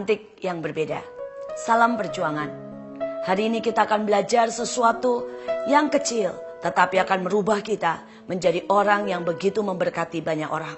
cantik yang berbeda. Salam perjuangan. Hari ini kita akan belajar sesuatu yang kecil, tetapi akan merubah kita menjadi orang yang begitu memberkati banyak orang.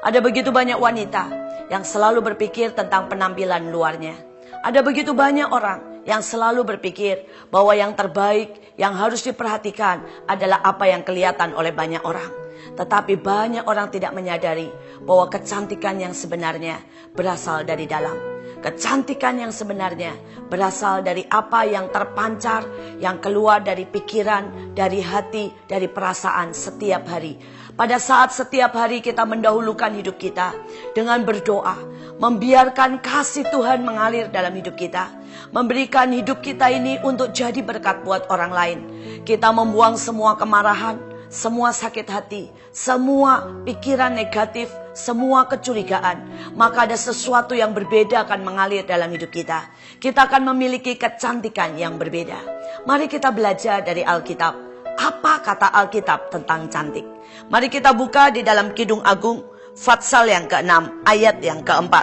Ada begitu banyak wanita yang selalu berpikir tentang penampilan luarnya. Ada begitu banyak orang yang selalu berpikir bahwa yang terbaik, yang harus diperhatikan adalah apa yang kelihatan oleh banyak orang. Tetapi banyak orang tidak menyadari bahwa kecantikan yang sebenarnya berasal dari dalam. Kecantikan yang sebenarnya berasal dari apa yang terpancar, yang keluar dari pikiran, dari hati, dari perasaan setiap hari. Pada saat setiap hari kita mendahulukan hidup kita dengan berdoa, membiarkan kasih Tuhan mengalir dalam hidup kita, memberikan hidup kita ini untuk jadi berkat buat orang lain. Kita membuang semua kemarahan, semua sakit hati, semua pikiran negatif, semua kecurigaan, maka ada sesuatu yang berbeda akan mengalir dalam hidup kita. Kita akan memiliki kecantikan yang berbeda. Mari kita belajar dari Alkitab. Apa kata Alkitab tentang cantik? Mari kita buka di dalam Kidung Agung, Fatsal yang ke-6, ayat yang ke-4.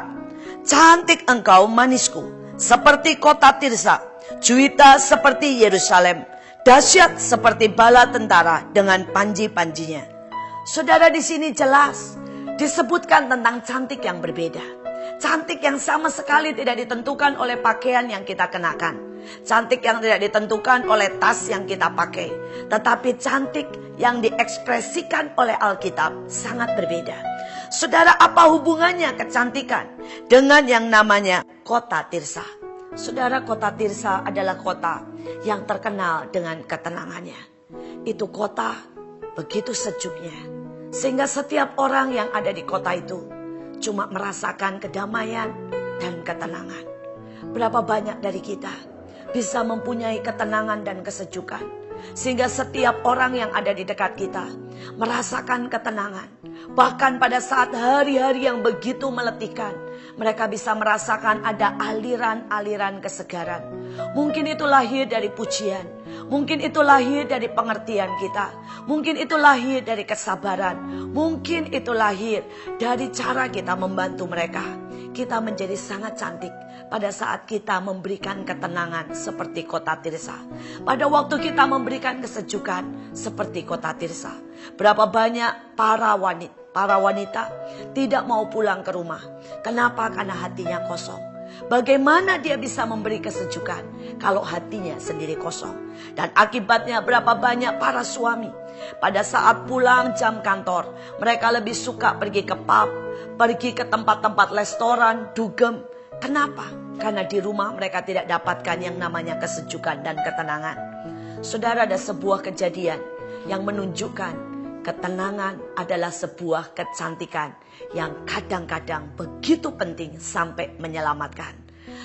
Cantik engkau manisku, seperti kota Tirsa, juwita seperti Yerusalem, dahsyat seperti bala tentara dengan panji-panjinya. Saudara, di sini jelas disebutkan tentang cantik yang berbeda. Cantik yang sama sekali tidak ditentukan oleh pakaian yang kita kenakan. Cantik yang tidak ditentukan oleh tas yang kita pakai. Tetapi cantik yang diekspresikan oleh Alkitab sangat berbeda. Saudara, apa hubungannya kecantikan dengan yang namanya kota Tirsa? Saudara, kota Tirsa adalah kota yang terkenal dengan ketenangannya. Itu kota begitu sejuknya, sehingga setiap orang yang ada di kota itu cuma merasakan kedamaian dan ketenangan. Berapa banyak dari kita bisa mempunyai ketenangan dan kesejukan, sehingga setiap orang yang ada di dekat kita merasakan ketenangan. Bahkan pada saat hari-hari yang begitu meletihkan, mereka bisa merasakan ada aliran-aliran kesegaran. Mungkin itu lahir dari pujian, mungkin itu lahir dari pengertian kita, mungkin itu lahir dari kesabaran, mungkin itu lahir dari cara kita membantu mereka. Kita menjadi sangat cantik pada saat kita memberikan ketenangan seperti kota Tirsa. Pada waktu kita memberikan kesejukan seperti kota Tirsa. Berapa banyak para wanita tidak mau pulang ke rumah. Kenapa? Karena hatinya kosong. Bagaimana dia bisa memberi kesejukan kalau hatinya sendiri kosong? Dan akibatnya berapa banyak para suami pada saat pulang jam kantor, mereka lebih suka pergi ke pub, pergi ke tempat-tempat restoran, dugem. Kenapa? Karena di rumah mereka tidak dapatkan yang namanya kesejukan dan ketenangan. Saudara, ada sebuah kejadian yang menunjukkan ketenangan adalah sebuah kecantikan yang kadang-kadang begitu penting sampai menyelamatkan.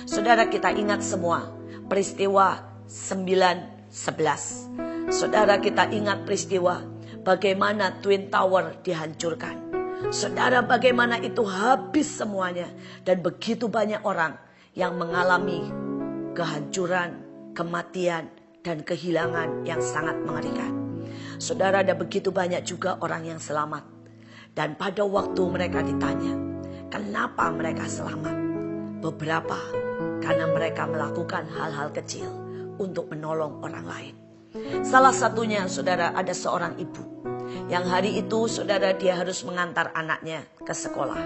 Saudara, kita ingat semua peristiwa 9/11. Saudara, kita ingat peristiwa bagaimana Twin Tower dihancurkan. Saudara, bagaimana itu habis semuanya. Dan begitu banyak orang yang mengalami kehancuran, kematian, dan kehilangan yang sangat mengerikan. Saudara, ada begitu banyak juga orang yang selamat. Dan pada waktu mereka ditanya, kenapa mereka selamat? Beberapa karena mereka melakukan hal-hal kecil untuk menolong orang lain. Salah satunya, saudara, ada seorang ibu yang hari itu, saudara, dia harus mengantar anaknya ke sekolah.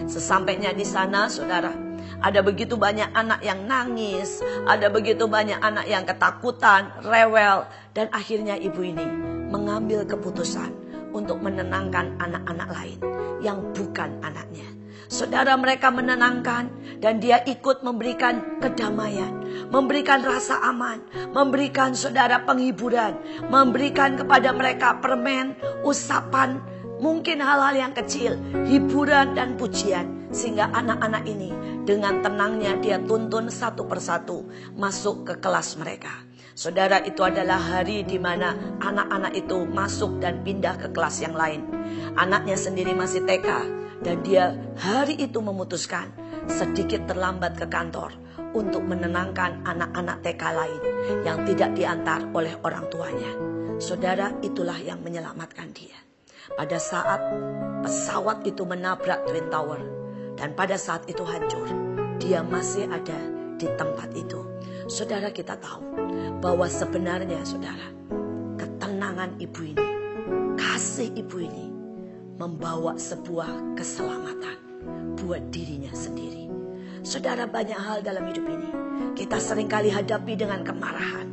Sesampainya di sana, saudara, ada begitu banyak anak yang nangis, ada begitu banyak anak yang ketakutan, rewel, dan akhirnya ibu ini mengambil keputusan untuk menenangkan anak-anak lain yang bukan anaknya. Saudara, mereka menenangkan dan dia ikut memberikan kedamaian, memberikan rasa aman, memberikan, saudara, penghiburan, memberikan kepada mereka permen, usapan, mungkin hal-hal yang kecil, hiburan dan pujian. Sehingga anak-anak ini dengan tenangnya dia tuntun satu persatu masuk ke kelas mereka. Saudara, itu adalah hari di mana anak-anak itu masuk dan pindah ke kelas yang lain. Anaknya sendiri masih TK. Dan dia hari itu memutuskan sedikit terlambat ke kantor untuk menenangkan anak-anak TK lain yang tidak diantar oleh orang tuanya. Saudara, itulah yang menyelamatkan dia. Pada saat pesawat itu menabrak Twin Tower dan pada saat itu hancur, dia masih ada di tempat itu. Saudara, kita tahu bahwa sebenarnya saudara, ketenangan ibu ini, kasih ibu ini membawa sebuah keselamatan buat dirinya sendiri. Saudara, banyak hal dalam hidup ini kita seringkali hadapi dengan kemarahan,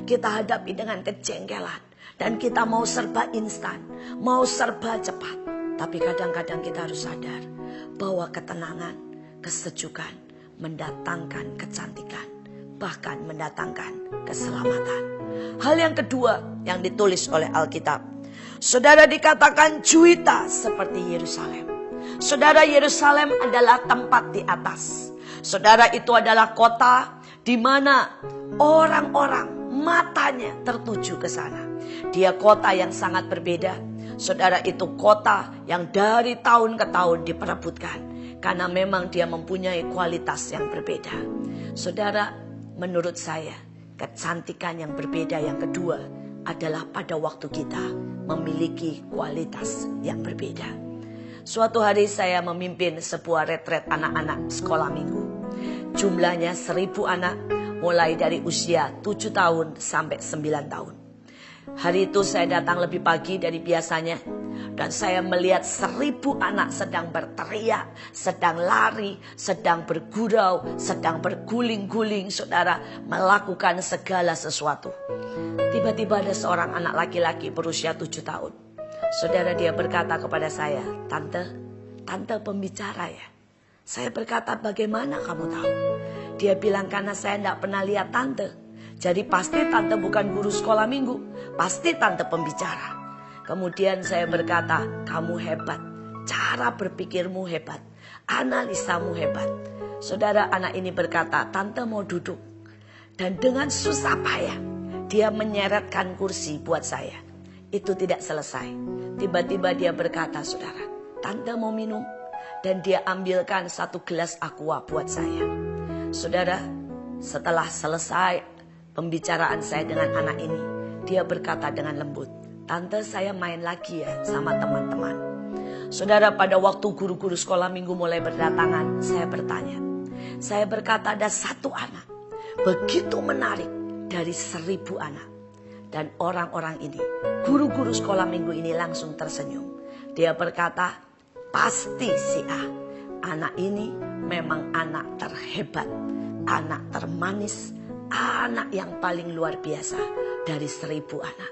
kita hadapi dengan kejengkelan, dan kita mau serba instan, mau serba cepat. Tapi kadang-kadang kita harus sadar bahwa ketenangan, kesejukan mendatangkan kecantikan, bahkan mendatangkan keselamatan. Hal yang kedua yang ditulis oleh Alkitab, saudara, dikatakan juita seperti Yerusalem. Saudara, Yerusalem adalah tempat di atas. Saudara, itu adalah kota di mana orang-orang matanya tertuju ke sana. Dia kota yang sangat berbeda. Saudara, itu kota yang dari tahun ke tahun diperebutkan, karena memang dia mempunyai kualitas yang berbeda. Saudara, menurut saya, kecantikan yang berbeda yang kedua adalah pada waktu kita memiliki kualitas yang berbeda. Suatu hari saya memimpin sebuah retret anak-anak sekolah minggu. Jumlahnya 1.000 anak, mulai dari usia 7 tahun sampai 9 tahun. Hari itu saya datang lebih pagi dari biasanya, dan saya melihat 1.000 anak sedang berteriak, sedang lari, sedang bergurau, sedang berguling-guling, saudara, melakukan segala sesuatu. Tiba-tiba ada seorang anak laki-laki berusia 7 tahun. Saudara, dia berkata kepada saya, Tante pembicara ya? Saya berkata, bagaimana kamu tahu? Dia bilang, karena saya tidak pernah lihat Tante. Jadi pasti Tante bukan guru sekolah minggu, pasti Tante pembicara. Kemudian saya berkata, kamu hebat, cara berpikirmu hebat, analisamu hebat. Saudara, anak ini berkata, Tante mau duduk. Dan dengan susah payah, dia menyeretkan kursi buat saya. Itu tidak selesai. Tiba-tiba dia berkata, saudara, Tante mau minum. Dan dia ambilkan 1 gelas aqua buat saya. Saudara, setelah selesai pembicaraan saya dengan anak ini, dia berkata dengan lembut, Tante, saya main lagi ya sama teman-teman. Saudara, pada waktu guru-guru sekolah minggu mulai berdatangan, saya bertanya. Saya berkata, ada 1 anak begitu menarik dari 1.000 anak. Dan orang-orang ini, guru-guru sekolah minggu ini langsung tersenyum. Dia berkata, pasti si A, anak ini memang anak terhebat, anak termanis, anak yang paling luar biasa dari 1.000 anak.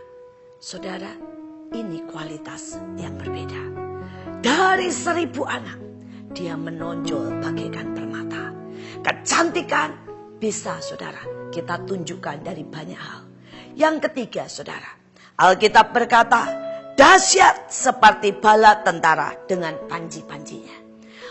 Saudara, ini kualitas yang berbeda. Dari 1.000 anak, dia menonjol bagaikan permata. Kecantikan bisa, saudara, kita tunjukkan dari banyak hal. Yang ketiga, saudara, Alkitab berkata, dahsyat seperti bala tentara dengan panji-panjinya.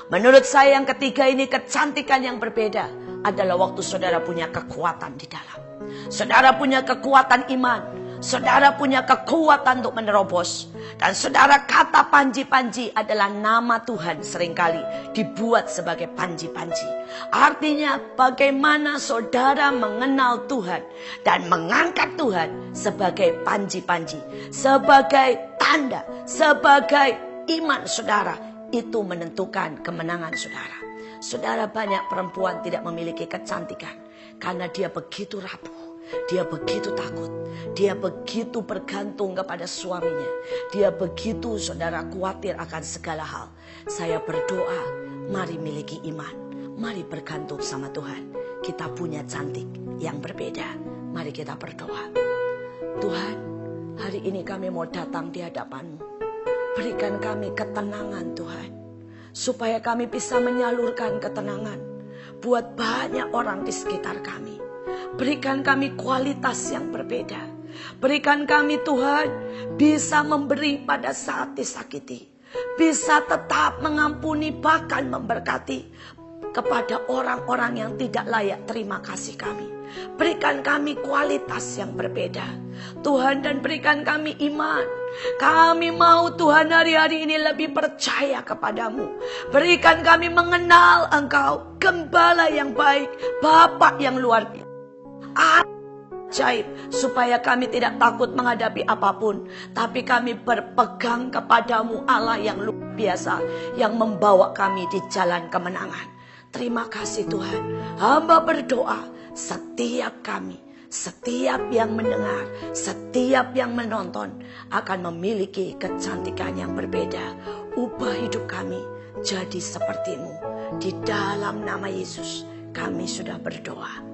Menurut saya yang ketiga ini, kecantikan yang berbeda adalah waktu saudara punya kekuatan di dalam. Saudara punya kekuatan iman. Saudara punya kekuatan untuk menerobos. Dan saudara, kata panji-panji adalah nama Tuhan seringkali dibuat sebagai panji-panji. Artinya bagaimana saudara mengenal Tuhan dan mengangkat Tuhan sebagai panji-panji. Sebagai tanda, sebagai iman saudara. Itu menentukan kemenangan saudara. Saudara, banyak perempuan tidak memiliki kecantikan karena dia begitu rapuh. Dia begitu takut. Dia begitu bergantung kepada suaminya. Dia begitu, saudara, khawatir akan segala hal. Saya berdoa, mari miliki iman. Mari bergantung sama Tuhan. Kita punya cantik yang berbeda. Mari kita berdoa. Tuhan, hari ini kami mau datang di hadapan-Mu. Berikan kami ketenangan, Tuhan. Supaya kami bisa menyalurkan ketenangan buat banyak orang di sekitar kami. Berikan kami kualitas yang berbeda. Berikan kami, Tuhan, bisa memberi pada saat disakiti. Bisa tetap mengampuni, bahkan memberkati kepada orang-orang yang tidak layak terima kasih kami. Berikan kami kualitas yang berbeda, Tuhan, dan berikan kami iman. Kami mau, Tuhan, hari-hari ini lebih percaya kepadamu. Berikan kami mengenal Engkau, Gembala yang baik, Bapa yang luar biasa. Ajaib, supaya kami tidak takut menghadapi apapun, tapi kami berpegang kepadamu, Allah yang luar biasa, yang membawa kami di jalan kemenangan. Terima kasih Tuhan. Hamba berdoa setiap kami, setiap yang mendengar, setiap yang menonton akan memiliki kecantikan yang berbeda. Ubah hidup kami jadi seperti-Mu. Di dalam nama Yesus kami sudah berdoa.